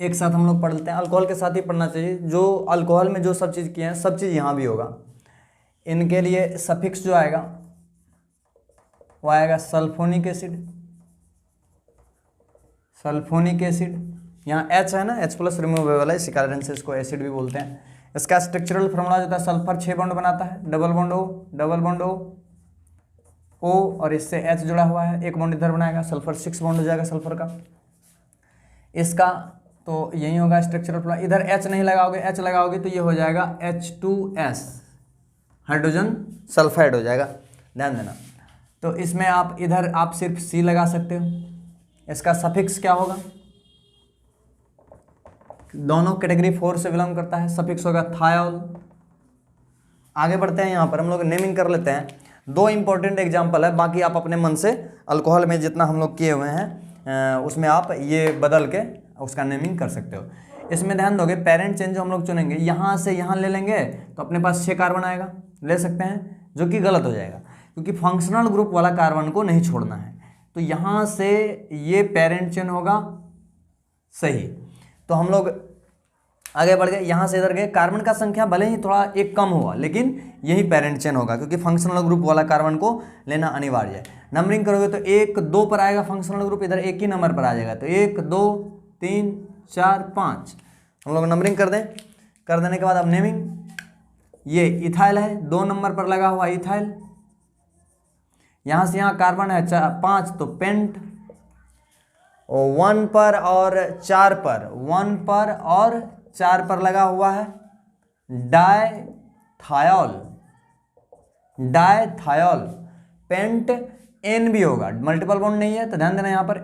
A: एक साथ हम लोग पढ़ लेते हैं, अल्कोहल के साथ ही पढ़ना चाहिए। जो अल्कोहल में जो सब चीज़ किए हैं सब चीज़ यहाँ भी होगा। इनके लिए सफिक्स जो आएगा वो आएगा सल्फोनिक एसिड, सल्फोनिक एसिड। यहाँ H है ना, H+ रिमूवेबल है, इसी कारण से इसको एसिड भी बोलते हैं। इसका स्ट्रक्चरल फॉर्मूला जो होता है, सल्फर 6 बॉन्ड बनाता है, डबल बॉन्ड O, और इससे H जुड़ा हुआ है, एक बॉन्ड इधर बनाएगा, सल्फर 6 बॉन्ड हो जाएगा सल्फर का। इसका तो यही होगा स्ट्रक्चरल फॉर्मूला। इधर H नहीं लगाओगे, H लगाओगे तो ये हो जाएगा H2S, हाइड्रोजन सल्फाइड हो जाएगा, ध्यान देना। तो इसमें आप इधर आप सिर्फ C लगा सकते हो। इसका सफिक्स क्या होगा, दोनों कैटेगरी 4 से बिलोंग करता है, सफिक्स होगा थायोल। आगे बढ़ते हैं, यहाँ पर हम लोग नेमिंग कर लेते हैं। 2 इंपॉर्टेंट एग्जाम्पल है, बाकी आप अपने मन से अल्कोहल में जितना हम लोग किए हुए हैं उसमें आप ये बदल के उसका नेमिंग कर सकते हो। इसमें ध्यान दोगे पेरेंट चेन जो हम लोग चुनेंगे यहाँ से यहाँ ले लेंगे तो अपने पास 6 कार्बन आएगा, ले सकते हैं, जो कि गलत हो जाएगा क्योंकि फंक्शनल ग्रुप वाला कार्बन को नहीं छोड़ना है। तो यहाँ से ये पेरेंट चेन होगा सही। तो हम लोग आगे बढ़ गए, यहाँ से इधर गए, कार्बन का संख्या भले ही थोड़ा एक कम हुआ लेकिन यही पेरेंट चेन होगा क्योंकि फंक्शनल ग्रुप वाला कार्बन को लेना अनिवार्य है। नंबरिंग करोगे तो 1 2 पर आएगा फंक्शनल ग्रुप, इधर एक ही नंबर पर आ जाएगा, तो 1 2 3 4 5 हम लोग नंबरिंग कर दें। कर देने के बाद अब नेमिंग, ये इथाइल है, 2 नंबर पर लगा हुआ इथाइल, यहाँ से यहाँ कार्बन है 5 तो पेंट, 1 पर और 4 पर, 1 पर और 4 पर लगा हुआ है डायथायोल, डायथायोल। पेंट एन भी होगा, मल्टीपल बॉन्ड नहीं है तो ध्यान देना यहाँ पर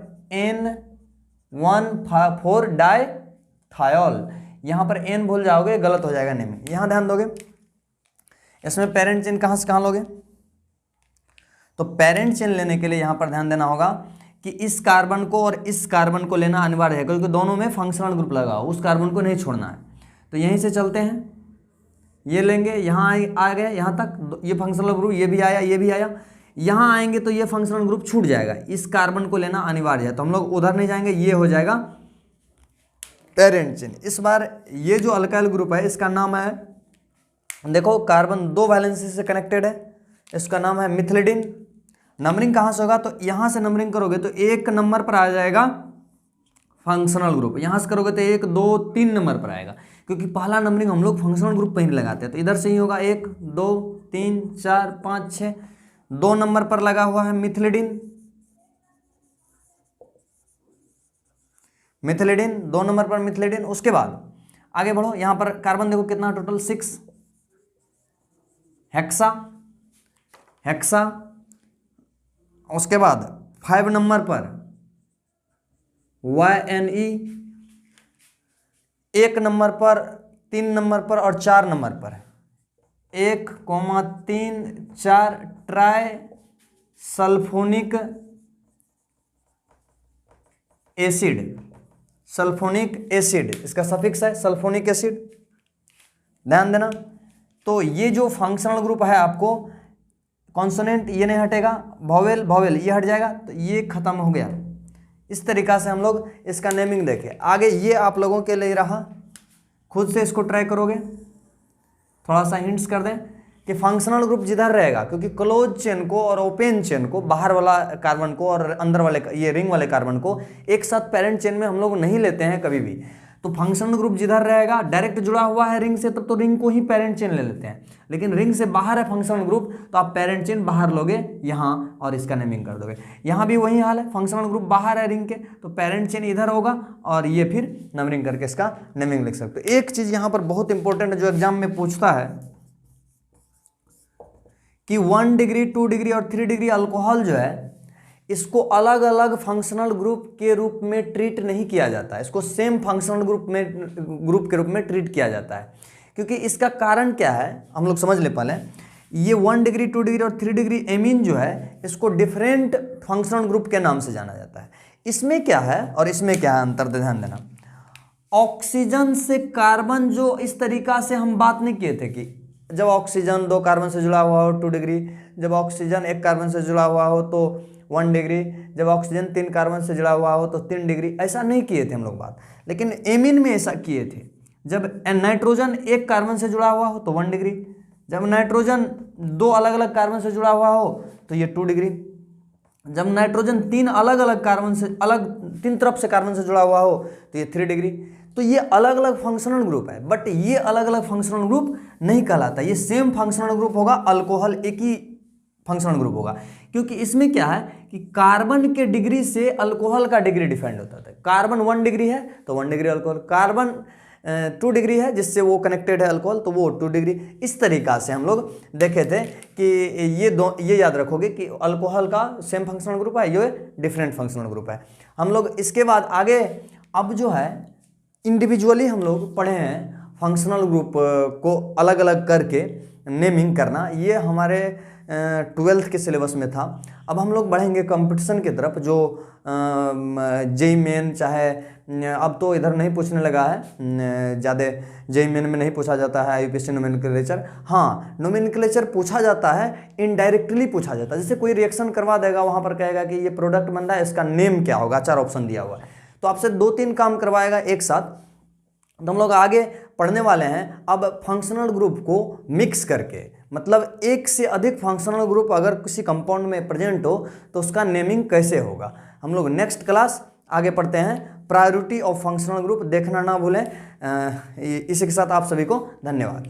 A: N1,4 डायथायोल, यहाँ पर एन भूल जाओगे गलत हो जाएगा नेमिंग। यहाँ ध्यान दोगे, इसमें पेरेंट चेन कहाँ से कहाँ लोगे, तो पेरेंट चेन लेने के लिए यहाँ पर ध्यान देना होगा कि इस कार्बन को और इस कार्बन को लेना अनिवार्य है क्योंकि दोनों में फंक्शनल ग्रुप लगा हो, उस कार्बन को नहीं छोड़ना है। तो यहीं से चलते हैं, ये लेंगे, यहाँ आ गए यहाँ तक, ये फंक्शनल ग्रुप, ये भी आया ये भी आया, यहाँ आएंगे तो ये फंक्शनल ग्रुप छूट जाएगा, इस कार्बन को लेना अनिवार्य है। तो हम लोग उधर नहीं जाएंगे, ये हो जाएगा पेरेंट चेन। इस बार ये जो अल्काइल ग्रुप है इसका नाम है, देखो कार्बन 2 वैलेंसी से कनेक्टेड है, इसका नाम है मिथिलिडिन। नंबरिंग कहाँ से होगा, तो यहाँ से नंबरिंग करोगे तो 1 नंबर पर आ जाएगा फंक्शनल ग्रुप, यहाँ से करोगे तो 1 2 3 नंबर पर आएगा क्योंकि पहला नंबरिंग हम लोग फंक्शनल ग्रुप पर ही लगाते हैं। तो इधर से ही होगा 1 2 3 4 5 6, 2 नंबर पर लगा हुआ है मिथिलिडिन, मिथिलिडिन 2 नंबर पर मिथिलिडिन। उसके बाद आगे बढ़ो, यहाँ पर कार्बन देखो कितना टोटल 6, हेक्सा, हेक्सा। उसके बाद 5 नंबर पर YNE, 1 नंबर पर, 3 नंबर पर और 4 नंबर पर 1, 3, 4 try sulphonic acid, sulphonic acid इसका सफिक्स है सल्फोनिक एसिड, ध्यान देना। तो ये जो फंक्शनल ग्रुप है आपको कॉन्सोनेंट ये नहीं हटेगा, वॉवेल वॉवेल ये हट जाएगा, तो ये खत्म हो गया। इस तरीका से हम लोग इसका नेमिंग देखें। आगे ये आप लोगों के लिए रहा, खुद से इसको ट्राई करोगे, थोड़ा सा हिंट्स कर दें कि फंक्शनल ग्रुप जिधर रहेगा, क्योंकि क्लोज चेन को और ओपन चेन को, बाहर वाला कार्बन को और अंदर वाले ये रिंग वाले कार्बन को एक साथ पेरेंट चेन में हम लोग नहीं लेते हैं कभी भी। तो फंक्शनल ग्रुप जिधर रहेगा डायरेक्ट जुड़ा हुआ है रिंग से, तब तो रिंग को ही पेरेंट चेन ले लेते हैं, लेकिन रिंग से बाहर है फंक्शनल ग्रुप तो आप पेरेंट चेन बाहर लोगे यहाँ और इसका नेमिंग कर दोगे। यहाँ भी वही हाल है, फंक्शनल ग्रुप बाहर है रिंग के तो पेरेंट चेन इधर होगा और ये फिर नंबरिंग करके इसका नेमिंग लिख सकते हो। एक चीज यहाँ पर बहुत इंपॉर्टेंट है जो एग्जाम में पूछता है कि 1 डिग्री 2 डिग्री और 3 डिग्री अल्कोहल जो है इसको अलग अलग फंक्शनल ग्रुप के रूप में ट्रीट नहीं किया जाता है, इसको सेम फंक्शनल ग्रुप के रूप में ट्रीट किया जाता है। क्योंकि इसका कारण क्या है हम लोग समझ ले पहले। ये 1 डिग्री 2 डिग्री और 3 डिग्री एमीन जो है इसको डिफरेंट फंक्शनल ग्रुप के नाम से जाना जाता है। इसमें क्या है और इसमें क्या है अंतर, ध्यान देना। ऑक्सीजन से कार्बन जो इस तरीका से हम बात नहीं किए थे कि जब ऑक्सीजन 2 कार्बन से जुड़ा हुआ हो 2 डिग्री, जब ऑक्सीजन 1 कार्बन से जुड़ा हुआ हो तो 1 डिग्री, जब ऑक्सीजन 3 कार्बन से जुड़ा हुआ हो तो 3 डिग्री, ऐसा नहीं किए थे हम लोग बात। लेकिन एमीन में ऐसा किए थे, जब नाइट्रोजन 1 कार्बन से जुड़ा हुआ हो तो 1 डिग्री, जब नाइट्रोजन 2 अलग अलग कार्बन से जुड़ा हुआ हो तो ये 2 डिग्री, जब नाइट्रोजन 3 अलग अलग कार्बन से, अलग 3 तरफ से कार्बन से जुड़ा हुआ हो तो ये 3 डिग्री। तो ये अलग अलग फंक्शनल ग्रुप है, बट ये अलग अलग फंक्शनल ग्रुप नहीं कहलाता, ये सेम फंक्शनल ग्रुप होगा, अल्कोहल एक ही फंक्शनल ग्रुप होगा। क्योंकि इसमें क्या है कि कार्बन के डिग्री से अल्कोहल का डिग्री डिफाइंड होता था। कार्बन 1 डिग्री है तो 1 डिग्री अल्कोहल, कार्बन 2 डिग्री है जिससे वो कनेक्टेड है अल्कोहल तो वो 2 डिग्री। इस तरीका से हम लोग देखे थे कि ये याद रखोगे कि अल्कोहल का सेम फंक्शनल ग्रुप है, ये डिफरेंट फंक्शनल ग्रुप है। हम लोग इसके बाद आगे अब जो है इंडिविजुअली हम लोग पढ़े हैं फंक्शनल ग्रुप को अलग अलग करके नेमिंग करना, ये हमारे 12th के सिलेबस में था। अब हम लोग बढ़ेंगे कंपटीशन की तरफ, जो जेई मेन चाहे अब तो इधर नहीं पूछने लगा है, ज़्यादा जेईई मेन में नहीं पूछा जाता है आईयूपीएससी नोमेनक्लेचर। हाँ, नोमेनक्लेचर पूछा जाता है, इनडायरेक्टली पूछा जाता है। जैसे कोई रिएक्शन करवा देगा, वहाँ पर कहेगा कि ये प्रोडक्ट बन रहा है, इसका नेम क्या होगा, 4 ऑप्शन दिया हुआ है, तो आपसे 2-3 काम करवाएगा एक साथ। तो हम लोग आगे पढ़ने वाले हैं अब फंक्शनल ग्रुप को मिक्स करके, मतलब एक से अधिक फंक्शनल ग्रुप अगर किसी कंपाउंड में प्रेजेंट हो तो उसका नेमिंग कैसे होगा। हम लोग नेक्स्ट क्लास आगे पढ़ते हैं। प्रायोरिटी ऑफ फंक्शनल ग्रुप देखना ना भूलें। इसी के साथ आप सभी को धन्यवाद।